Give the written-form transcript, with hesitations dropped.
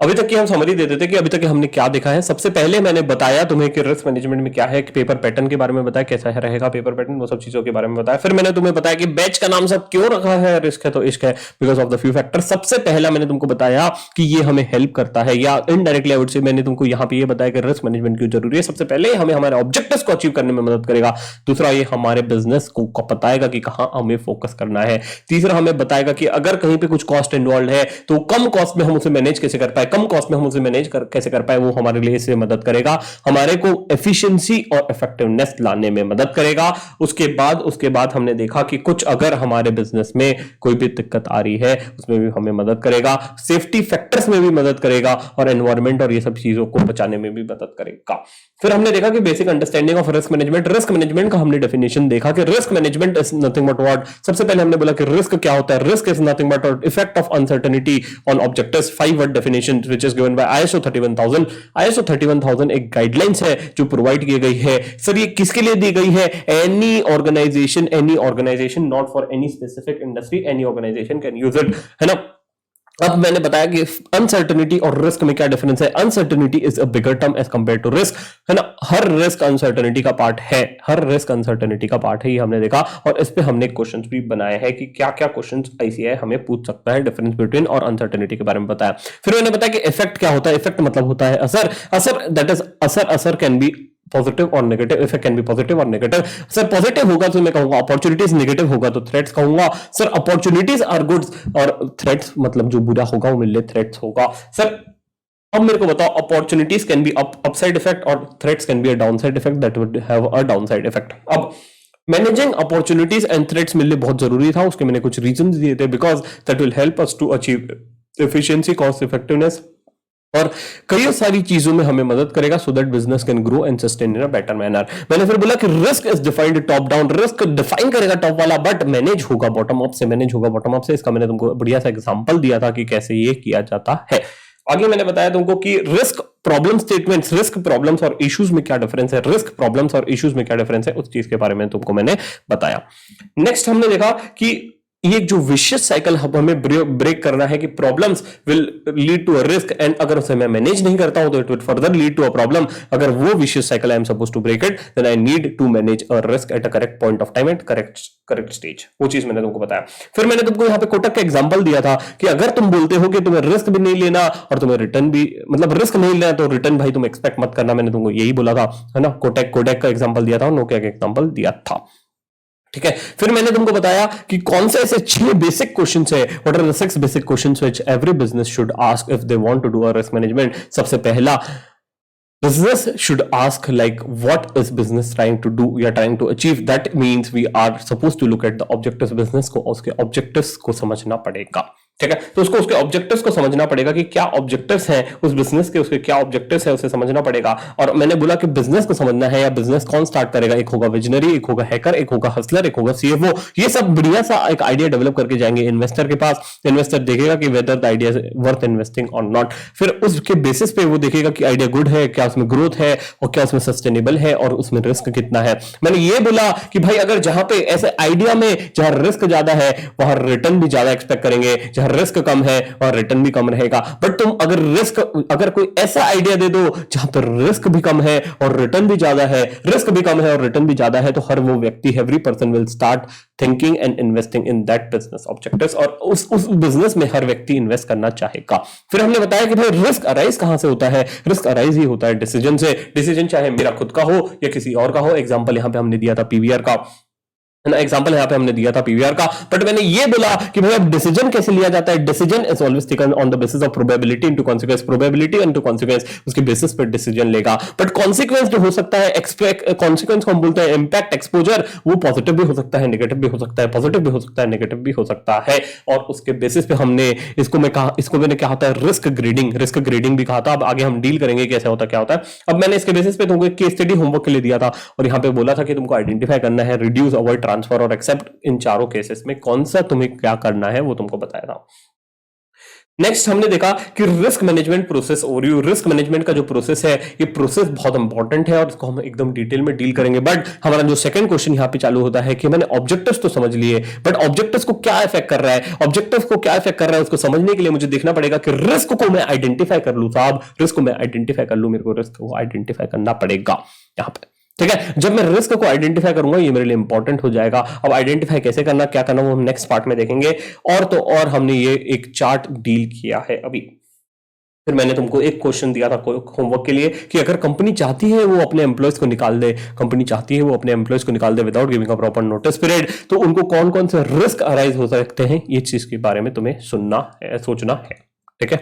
अभी तक की हम समरी दे देते कि अभी तक हमने क्या देखा है। सबसे पहले मैंने बताया तुम्हें कि रिस्क मैनेजमेंट में क्या है, कि पेपर पैटर्न के बारे में बताया, कैसा है रहेगा पेपर पैटर्न, वो सब चीजों के बारे में बताया। फिर मैंने तुम्हें बताया कि बैच का नाम सब क्यों रखा है, रिस्क है तो इश्क है, because of the few factor. सबसे पहला मैंने तुमको बताया कि ये हमें हेल्प करता है, या इनडायरेक्टली आई वुड से मैंने तुमको यहाँ पे ये बताया कि रिस्क मैनेजमेंट क्यों जरूरी है। सबसे पहले हमें हमारे ऑब्जेक्टिव्स को अचीव करने में मदद करेगा। दूसरा, ये हमारे बिजनेस को बताएगा कि कहाँ हमें फोकस करना है। तीसरा, हमें बताएगा कि अगर कहीं पे कुछ कॉस्ट इन्वॉल्व है तो कम कॉस्ट में हम उसे मैनेज कैसे कर पाए, कम कॉस्ट में हम उसे कैसे कर पाए, वो हमारे लिए इससे मदद करेगा, हमारे को एफिशिएंसी और इफेक्टिवनेस लाने में मदद करेगा। उसके बाद हमने देखा कि कुछ अगर हमारे बिजनेस में कोई भी दिक्कत आ रही है उसमें भी हमें मदद करेगा, सेफ्टी फैक्टर्स में भी मदद करेगा, और एनवायरमेंट और ये सब चीजों को बचाने में भी मदद करेगा। फिर हमने देखा कि basic understanding of risk management. Risk management का हमने डेफिनेशन देखा कि risk management is nothing but what. सबसे पहले हमने बोला कि रिस्क क्या होता है। Risk is nothing but effect of uncertainty on objectives. 5 word definition which is given by ISO 31000। ISO 31000 एक गाइडलाइंस है जो प्रोवाइड की गई है। सर ये किसके लिए दी गई है? Any organisation, not for any specific industry, any organisation can use it, है ना। अब मैंने बताया कि अनसर्टेनिटी और रिस्क में क्या डिफरेंस है। Uncertainty is a bigger term as compare to risk, है ना। हर रिस्क अनसर्टेनिटी का पार्ट है, हर रिस्क अनसर्टेनिटी का पार्ट है, ये हमने देखा। और इस पे हमने क्वेश्चंस भी बनाए हैं कि क्या क्या क्वेश्चंस ICAI हमें पूछ सकता है डिफरेंस बिटवीन और अनसर्टेनिटी के बारे में बताया। फिर मैंने बताया कि इफेक्ट क्या होता है। इफेक्ट मतलब होता है असर। असर दैट इज असर कैन बी पॉजिटिव और negative. Effect can be positive और नेगेटिव। सर पॉजिटिव होगा तो मैं कहूंगा अपॉर्चुनिटीज, नेगेटिव होगा तो थ्रेट्स कहूंगा। सर अपॉर्चुनिटीज आर गुड्स और थ्रेट्स मतलब जो बुरा होगा वो मेरे लिए थ्रेट्स होगा। सर अब मेरे को बताओ, opportunities can be upside effect और threats can be a downside effect, that would have a downside effect. अब मैनेजिंग अपॉर्चुनिटीज एंड थ्रेट्स मेरे लिए बहुत जरूरी था, उसके मैंने कुछ रीजंस दिए थे, because that will help us to achieve efficiency, cost effectiveness, और कई सारी चीजों में हमें मदद करेगा, so that business can grow and sustain in a better manner. मैंने फिर बोला कि risk is defined top down. Risk define करेगा टॉप वाला, बट मैनेज होगा बॉटम अप से, मैनेज होगा बॉटम अप से। इसका मैंने तुमको बढ़िया सा एग्जांपल दिया था कि कैसे ये किया जाता है। आगे मैंने बताया तुमको कि risk problem statements, risk problems और इश्यूज में क्या डिफरेंस है, रिस्क प्रॉब्लम्स और इश्यूज में क्या डिफरेंस है, उस चीज के बारे में तुमको मैंने बताया। नेक्स्ट हमने देखा कि ये जो विशियस साइकिल हमें ब्रेक करना है कि problems will lead to a risk, and अगर उसे मैं मैनेज नहीं करता हूं तो it will further lead to a problem. अगर वो vicious cycle I am suppose to break it, then I need to manage a risk at a correct point of time at correct stage. वो चीज मैंने तुमको बताया। फिर मैंने तुमको यहाँ पे कोटक का एग्जांपल दिया था कि अगर तुम बोलते हो कि तुम्हें रिस्क भी नहीं लेना और तुम्हें रिटर्न भी, मतलब रिस्क नहीं लेना तो रिटर्न भाई तुम एक्सपेक्ट मत करना, मैंने तुमको यही बोला था, है ना। कोटक का एग्जांपल दिया था, नोकिया का एग्जांपल दिया था, ठीक है। फिर मैंने तुमको बताया कि कौन से ऐसे 6 बेसिक क्वेश्चंस है, what are the 6 basic questions which every business should ask if they want to do a risk management. सबसे पहला, business should ask like what is business trying to do, we are trying to achieve, that means we are supposed to look at the objectives। business को उसके objectives को समझना पड़ेगा, ठीक है। तो उसको उसके ऑब्जेक्टिव्स को समझना पड़ेगा कि क्या ऑब्जेक्टिव्स हैं उस बिजनेस के, उसके क्या ऑब्जेक्टिव्स हैं उसे समझना पड़ेगा। और मैंने बोला कि बिजनेस को समझना है या बिजनेस कौन स्टार्ट करेगा, एक होगा विजनरी, एक होगा हैकर, एक होगा हसलर, एक होगा CFO। ये सब बढ़िया सा एक आइडिया डेवलप करके जाएंगे इन्वेस्टर के पास। इन्वेस्टर देखेगा कि whether the idea is worth investing और नॉट। फिर उसके बेसिस पे वो देखेगा कि आइडिया गुड है, क्या उसमें ग्रोथ है और क्या उसमें सस्टेनेबल है और उसमें रिस्क कितना है। मैंने ये बोला कि भाई अगर जहां पे ऐसे आइडिया में जहां रिस्क ज्यादा है वहां रिटर्न भी ज्यादा एक्सपेक्ट करेंगे, जहां रिस्क कम है और रिटर्न भी कम रहेगा। बट तुम अगर कोई ऐसा आइडिया दे दो जहां पर रिस्क भी कम है और रिटर्न भी ज्यादा है, रिस्क भी कम है और रिटर्न भी ज्यादा है, तो हर वो व्यक्ति, every person will start thinking and investing in that business objectives, और उस बिजनेस में हर व्यक्ति इन्वेस्ट करना चाहेगा। फिर हमने बताया कि भाई रिस्क अराइज कहां से होता है। रिस्क अराइज ही होता है डिसीजन से। डिसीजन चाहे मेरा खुद का हो या किसी और का हो। एग्जांपल यहां पे हमने दिया था PVR का, एग्जाम्पल यहाँ पे हमने दिया था PVR का। बट मैंने ये बोला कि भाई अब डिसीजन कैसे लिया जाता है। Decision is always taken on the basis of probability into consequence. Probability into consequence, उसके बेसिस पर डिसीजन लेगा। बट कॉन्सिक्वेंस जो हो सकता है, कॉन्सिक्वेंस को हम बोलते हैं इंपैक्ट, एक्सपोजर, वो पॉजिटिव भी हो सकता है, नेगेटिव भी हो सकता है, पॉजिटिव भी हो सकता है, नेगेटिव भी हो सकता है। और उसके बेसिस पे हमने इसको मैंने कहा था रिस्क ग्रेडिंग। रिस्क ग्रेडिंग भी कहा था। अब आगे हम डील करेंगे कैसे होता क्या होता है। अब मैंने इसके बेसिस पे तुमको एक केस स्टडी होमवर्क के लिए दिया था और यहाँ पे बोला था कि तुमको आइडेंटिफाई करना है रिड्यूस, अवॉइड, ट्रांसफर और एक्सेप्ट। इन चारों केसेस में कौन सा तुम्हें क्या करना है वो तुमको बताया था। नेक्स्ट हमने देखा कि risk management process overview. Risk management का जो प्रोसेस है, ये प्रोसेस बहुत इंपॉर्टेंट है और इसको हम एकदम डिटेल में डील करेंगे। बट हमारा जो सेकंड क्वेश्चन यहां पे चालू होता है कि मैंने ऑब्जेक्टिव्स तो समझ लिए, बट ऑब्जेक्टिव्स को क्या इफेक्ट कर रहा है, ऑब्जेक्टिव्स को क्या इफेक्ट कर रहा है, उसको समझने के लिए मुझे देखना पड़ेगा कि रिस्क को मैं आइडेंटिफाई कर लूं। साहब रिस्क को मैं आइडेंटिफाई कर लूं, मेरे को रिस्क को आइडेंटिफाई करना पड़ेगा यहां पे। ठीक है, जब मैं रिस्क को आइडेंटिफाई करूंगा ये मेरे लिए इंपॉर्टेंट हो जाएगा। अब आइडेंटिफाई कैसे करना, क्या करना, वो हम नेक्स्ट पार्ट में देखेंगे। और तो और हमने ये एक चार्ट डील किया है अभी। फिर मैंने तुमको एक क्वेश्चन दिया था होमवर्क के लिए कि अगर कंपनी चाहती है वो अपने एम्प्लॉयज को निकाल दे, कंपनी चाहती है वो अपने एम्प्लॉयज को निकाल दे without giving a proper notice period, तो उनको कौन कौन से रिस्क अराइज हो सकते हैं, ये चीज के बारे में तुम्हें सुनना है, सोचना है। ठीक है,